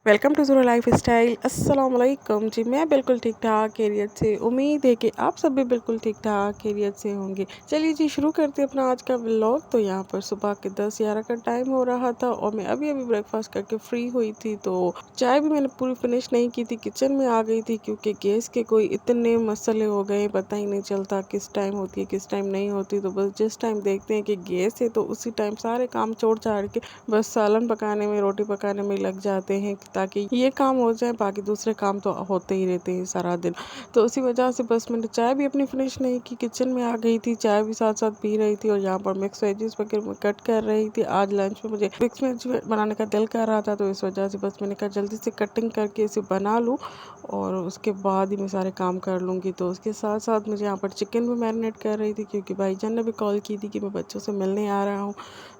Welcome to zero lifestyle. अस्सलाम वालेकुम जी। मैं बिल्कुल ठीक ठाक खैरियत से, उम्मीद है कि आप सब भी बिल्कुल ठीक ठाक खैरियत से होंगे। चलिए जी, शुरू करते हैं अपना आज का व्लॉग। तो यहाँ पर सुबह के 10-11 का टाइम हो रहा था और मैं अभी अभी ब्रेकफास्ट करके फ्री हुई थी। तो चाय भी मैंने पूरी फिनिश नहीं की थी, किचन में आ गई थी क्योंकि गैस के कोई इतने मसले हो गए, पता ही नहीं चलता किस टाइम होती है किस टाइम नहीं होती। तो बस जिस टाइम देखते हैं कि गैस है तो उसी टाइम सारे काम छोड़ छाड़ के बस सालन पकाने में, रोटी पकाने में लग जाते हैं ताकि ये काम हो जाए। बाकी दूसरे काम तो होते ही रहते हैं सारा दिन। तो उसी वजह से बस मैंने चाय भी अपनी फिनिश नहीं की, किचन में आ गई थी, चाय भी साथ साथ पी रही थी और यहाँ पर मिक्स वेजिस वगैरह मैं कट कर रही थी। आज लंच में मुझे मिक्स वेज बनाने का दिल कर रहा था, तो इस वजह से बस मैंने कहा जल्दी से कटिंग करके इसे बना लूँ और उसके बाद ही मैं सारे काम कर लूँगी। तो उसके साथ साथ मुझे यहाँ पर चिकन भी मैरिनेट कर रही थी क्योंकि भाईजान ने भी कॉल की थी कि मैं बच्चों से मिलने आ रहा हूँ।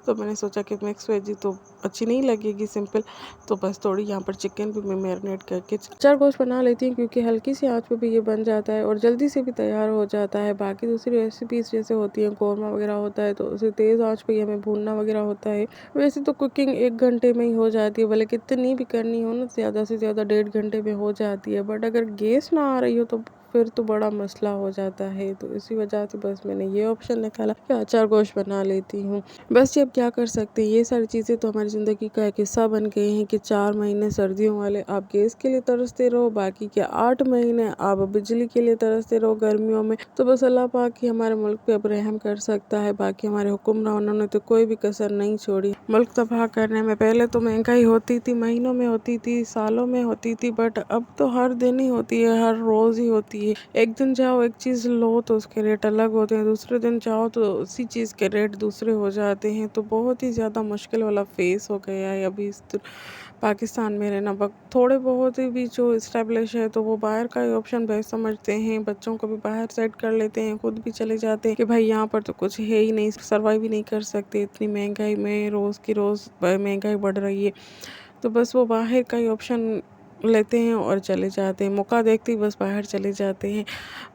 तो मैंने सोचा कि मिक्स वेजी तो अच्छी नहीं लगेगी सिंपल, तो बस थोड़ी यहाँ पर चिकन भी मैं मैरिनेट करके चार गोश्त बना लेती हूँ क्योंकि हल्की सी आंच पे भी ये बन जाता है और जल्दी से भी तैयार हो जाता है। बाकी दूसरी रेसिपीज जैसे होती हैं, कौरमा वगैरह होता है तो उसे तेज़ आंच पे ही हमें भूनना वगैरह होता है। वैसे तो कुकिंग 1 घंटे में ही हो जाती है, भले कितनी भी करनी हो ना, ज़्यादा से ज़्यादा 1.5 घंटे में हो जाती है। बट अगर गैस ना आ रही हो तो फिर तो बड़ा मसला हो जाता है। तो इसी वजह से बस मैंने ये ऑप्शन निकाला कि अचार गोश्त बना लेती हूँ। बस ये अब क्या कर सकते हैं, ये सारी चीज़ें तो हमारी ज़िंदगी का एक हिस्सा बन गए हैं कि 4 महीने सर्दियों वाले आप गैस के लिए तरसते रहो, बाकी के 8 महीने आप बिजली के लिए तरसते रहो गर्मियों में। तो बस अल्लाह पाक ही हमारे मुल्क पे अब रहम कर सकता है। बाकी हमारे हुक्मरानों ने तो कोई भी कसर नहीं छोड़ी मुल्क तबाह करने में। पहले तो महंगाई होती थी, महीनों में होती थी, सालों में होती थी, बट अब तो हर दिन ही होती है, हर रोज़ ही होती है। एक दिन जाओ एक चीज़ लो तो उसके रेट अलग होते हैं, दूसरे दिन जाओ तो उसी चीज़ के रेट दूसरे हो जाते हैं। तो बहुत ही ज़्यादा मुश्किल वाला फेस हो गया है अभी इस पाकिस्तान में रहना। थोड़े बहुत ही भी जो इस्टेब्लिश है तो वो बाहर का ही ऑप्शन बेस्ट समझते हैं, बच्चों को भी बाहर सेट कर लेते हैं, खुद भी चले जाते हैं कि भाई यहाँ पर तो कुछ है ही नहीं, सर्वाइव ही नहीं कर सकते इतनी महंगाई में, रोज़ की रोज़ महंगाई बढ़ रही है। तो बस वो बाहर का ही ऑप्शन लेते हैं और चले जाते हैं, मौका देखते ही बस बाहर चले जाते हैं।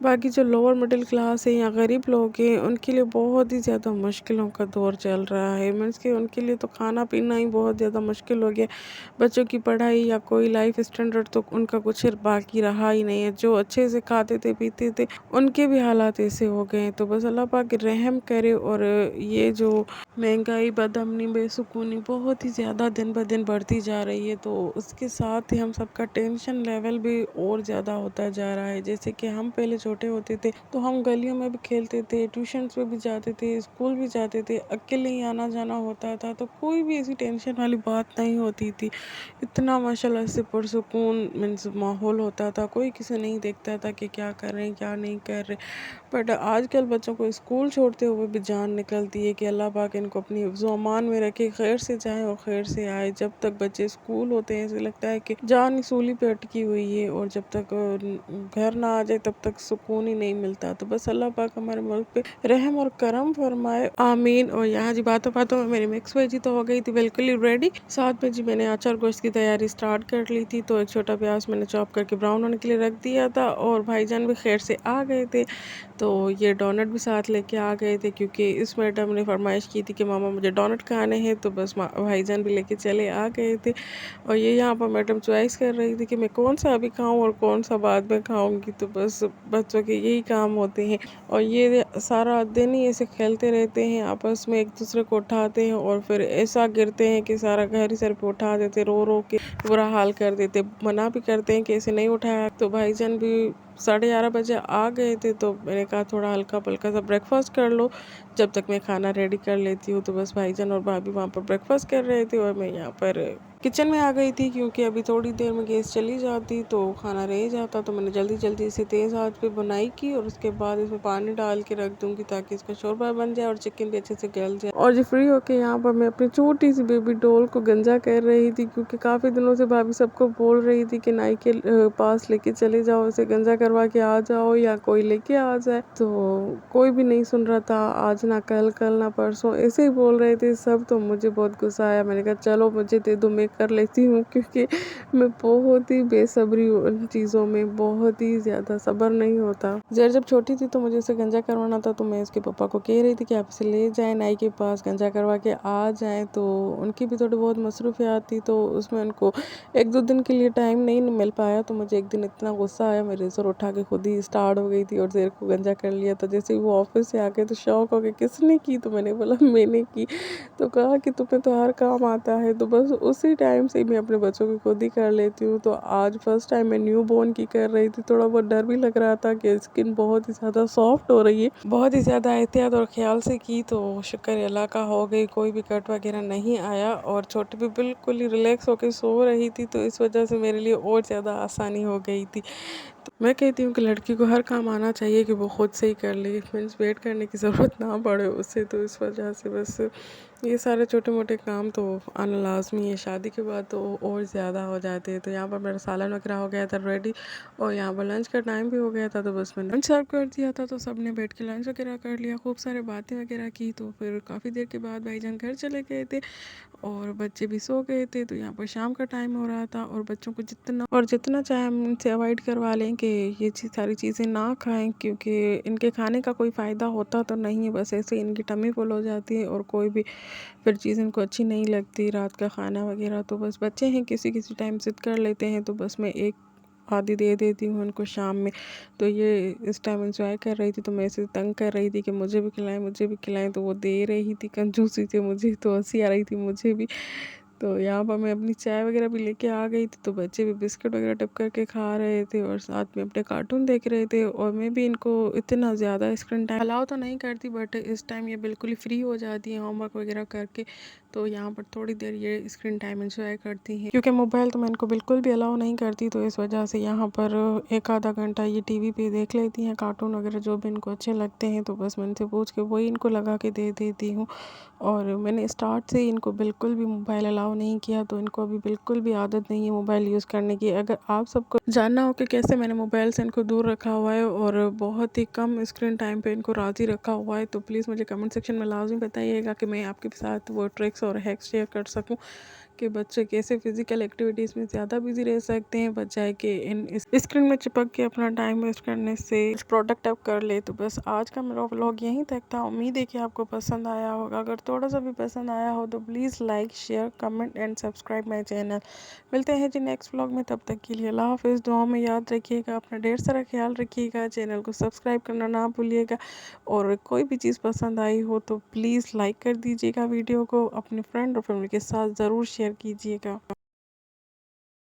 बाकी जो लोअर मिडिल क्लास है या गरीब लोग हैं उनके लिए बहुत ही ज़्यादा मुश्किलों का दौर चल रहा है। मीन्स कि उनके लिए तो खाना पीना ही बहुत ज़्यादा मुश्किल हो गया, बच्चों की पढ़ाई या कोई लाइफ स्टैंडर्ड तो उनका कुछ बाकी रहा ही नहीं है। जो अच्छे से खाते थे पीते थे उनके भी हालात ऐसे हो गए हैं। तो बस अल्लाह पाक रहम करे। और ये जो महंगाई, बदअमनी, बेसुकूनी बहुत ही ज़्यादा दिन ब दिन बढ़ती जा रही है, तो उसके साथ ही हम सबका टेंशन लेवल भी और ज़्यादा होता जा रहा है। जैसे कि हम पहले छोटे होते थे तो हम गलियों में भी खेलते थे, ट्यूशन्स पे भी जाते थे, स्कूल भी जाते थे, अकेले ही आना जाना होता था, तो कोई भी ऐसी टेंशन वाली बात नहीं होती थी। इतना माशाल्लाह से पुरसुकून मीन्स माहौल होता था, कोई किसी नहीं देखता था कि क्या कर रहे हैं क्या नहीं कर रहे। बट आजकल बच्चों को स्कूल छोड़ते हुए भी जान निकलती है कि अल्लाह पाक इनको अपनी हिफ्ज़-ओ-अमान में रखे, खैर से जाएं और खैर से आए। जब तक बच्चे स्कूल होते हैं ऐसे लगता है कि जान ही सूली पे अटकी हुई है और जब तक घर ना आ जाए तब तक सुकून ही नहीं मिलता। तो बस अल्लाह पाक हमारे मुल्क पे रहम और करम फरमाए, आमीन। और यहाँ जी बातों बातों में मेरी मिक्स वेजी तो हो गई थी बिल्कुल ही रेडी। साथ में जी मैंने अचार गोश्त की तैयारी स्टार्ट कर ली थी। तो एक छोटा प्याज मैंने चॉप करके ब्राउन होने के लिए रख दिया था और भाईजान भी खैर से आ गए थे, तो ये डोनट भी साथ लेके आ गए थे क्योंकि इस मैडम ने फरमाइश की थी कि मामा मुझे डोनट खाने हैं। तो बस भाईजान भी लेके चले आ गए थे और ये यहाँ पर मैडम चॉइस कर रही थी कि मैं कौन सा अभी खाऊं और कौन सा बाद में खाऊंगी। तो बस बच्चों के यही काम होते हैं और ये सारा दिन ही ऐसे खेलते रहते हैं, आपस में एक दूसरे को उठाते हैं और फिर ऐसा गिरते हैं कि सारा घर ही सर पे उठा देते, रो रो के बुरा हाल कर देते। मना भी करते हैं कि ऐसे नहीं उठाया। तो भाईजान भी 11:30 बजे आ गए थे, तो मैंने कहा थोड़ा हल्का फुल्का सा ब्रेकफास्ट कर लो जब तक मैं खाना रेडी कर लेती हूँ। तो बस भाईजान और भाभी वहाँ पर ब्रेकफास्ट कर रहे थे और मैं यहाँ पर किचन में आ गई थी क्योंकि अभी थोड़ी देर में गैस चली जाती तो खाना रह जाता। तो मैंने जल्दी जल्दी से तेज़ आंच पे बुनाई की और उसके बाद इसमें पानी डाल के रख दूँगी ताकि इसका शोरबा बन जाए और चिकन भी अच्छे से गल जाए। और जी फ्री होके यहाँ पर मैं अपनी छोटी सी बेबी डॉल को गंजा कर रही थी क्योंकि काफ़ी दिनों से भाभी सबको बोल रही थी कि नाई के पास लेके चले जाओ, इसे गंजा करवा के आ जाओ या कोई लेके आ जाए। तो कोई भी नहीं सुन रहा था, आज ना कल, कल ना परसों, ऐसे ही बोल रहे थे सब। तो मुझे बहुत गुस्सा आया, मैंने कहा चलो मुझे दे दो, मैं कर लेती हूँ, क्योंकि मैं बहुत ही बेसब्री हूँ उन चीज़ों में, बहुत ही ज़्यादा सब्र नहीं होता। ज़रा जब छोटी थी तो मुझे इसे गंजा करवाना था, तो मैं इसके पापा को कह रही थी कि आप इसे ले जाएँ नाई के पास, गंजा करवा के आ जाएँ। तो उनकी भी थोड़ी बहुत मसरूफियात थी, तो उसमें उनको 1-2 दिन के लिए टाइम नहीं मिल पाया। तो मुझे एक दिन इतना गुस्सा आया, मैं रेज़र उठा के खुद ही स्टार्ट हो गई थी और ज़ेर को गंजा कर लिया। तो जैसे ही वो ऑफिस से आ गए तो शॉक हो गए, किसने की? तो मैंने बोला मैंने की। तो कहा कि तुम्हें तो हर काम आता है। तो बस उसी टाइम से मैं अपने बच्चों की खुद ही कर लेती हूँ। तो आज फर्स्ट टाइम मैं न्यू बॉर्न की कर रही थी, थोड़ा बहुत डर भी लग रहा था कि स्किन बहुत ही ज़्यादा सॉफ्ट हो रही है। बहुत ही ज़्यादा एहतियात और ख्याल से की, तो शुक्र अल्लाह का हो गई, कोई भी कट वगैरह नहीं आया और छोटी भी बिल्कुल ही रिलैक्स होकर सो रही थी। तो इस वजह से मेरे लिए और ज़्यादा आसानी हो गई थी। तो मैं कहती हूँ कि लड़की को हर काम आना चाहिए कि वो खुद से ही कर ले, मीन्स वेट करने की ज़रूरत ना पड़े उससे। तो इस वजह से बस ये सारे छोटे मोटे काम तो आना लाजमी है, शादी के बाद तो और ज़्यादा हो जाते हैं। तो यहाँ पर मेरा सालन वगैरह हो गया था रेडी और यहाँ पर लंच का टाइम भी हो गया था। तो बस मैंने लंच सर्व कर दिया था, तो सब ने बैठ के लंच वगैरह कर लिया, खूब सारे बातें वगैरह की। तो फिर काफ़ी देर के बाद भाईजान घर चले गए थे और बच्चे भी सो गए थे। तो यहाँ पर शाम का टाइम हो रहा था और बच्चों को जितना चाहे हम इनसे अवॉइड करवा लें कि ये सारी चीज़ें ना खाएं, क्योंकि इनके खाने का कोई फ़ायदा होता तो नहीं है, बस ऐसे इनकी टमी फुल हो जाती है और कोई भी फिर चीज़ इनको अच्छी नहीं लगती, रात का खाना वगैरह। तो बस बच्चे हैं, किसी किसी टाइम ज़िद कर लेते हैं, तो बस मैं एक आधी दे देती हूँ उनको शाम में। तो ये इस टाइम एंजॉय कर रही थी, तो मैं इसे तंग कर रही थी कि मुझे भी खिलाएं, मुझे भी खिलाएं। तो वो दे रही थी, कंजूसी थी, मुझे तो हंसी आ रही थी मुझे भी। तो यहाँ पर मैं अपनी चाय वगैरह भी लेके आ गई थी, तो बच्चे भी बिस्किट वगैरह टप करके खा रहे थे और साथ में अपने कार्टून देख रहे थे। और मैं भी इनको इतना ज़्यादा स्क्रीन टाइम अलाउ तो नहीं करती, बट इस टाइम ये बिल्कुल ही फ्री हो जाती है होमवर्क वगैरह करके। तो यहाँ पर थोड़ी देर ये स्क्रीन टाइम इंजॉय करती हैं, क्योंकि मोबाइल तो मैं इनको बिल्कुल भी अलाउ नहीं करती। तो इस वजह से यहाँ पर एक आधा घंटा ये टीवी पे देख लेती हैं, कार्टून वगैरह जो भी इनको अच्छे लगते हैं। तो बस मैं इनसे पूछ के वही इनको लगा के दे देती हूँ। और मैंने स्टार्ट से इनको बिल्कुल भी मोबाइल अलाउ नहीं किया, तो इनको अभी बिल्कुल भी आदत नहीं है मोबाइल यूज़ करने की। अगर आप सबको जानना हो कि कैसे मैंने मोबाइल से इनको दूर रखा हुआ है और बहुत ही कम स्क्रीन टाइम पे इनको राज़ी रखा हुआ है, तो प्लीज़ मुझे कमेंट सेक्शन में लाजमी बताइएगा कि मैं आपके साथ वो ट्रिक्स और हैक्स शेयर कर सकूं कि बच्चे कैसे फ़िज़िकल एक्टिविटीज़ में ज़्यादा बिजी रह सकते हैं, बजाय कि इन इस स्क्रीन में चिपक के अपना टाइम वेस्ट करने से कुछ प्रोडक्ट कर ले। तो बस आज का मेरा व्लॉग यहीं तक था, उम्मीद है कि आपको पसंद आया होगा। अगर थोड़ा सा भी पसंद आया हो तो please like, share, comment and subscribe my channel. मिलते हैं जी नेक्स्ट व्लॉग में, तब तक के लिए अल्लाह हाफ़िज़। दुआ में याद रखिएगा, अपना ढेर सारा ख्याल रखिएगा, चैनल को सब्सक्राइब करना ना भूलिएगा। और कोई भी चीज़ पसंद आई हो तो प्लीज़ लाइक कर दीजिएगा वीडियो को, अपने फ्रेंड और फैमिली के साथ ज़रूर शेयर कीजिएगा।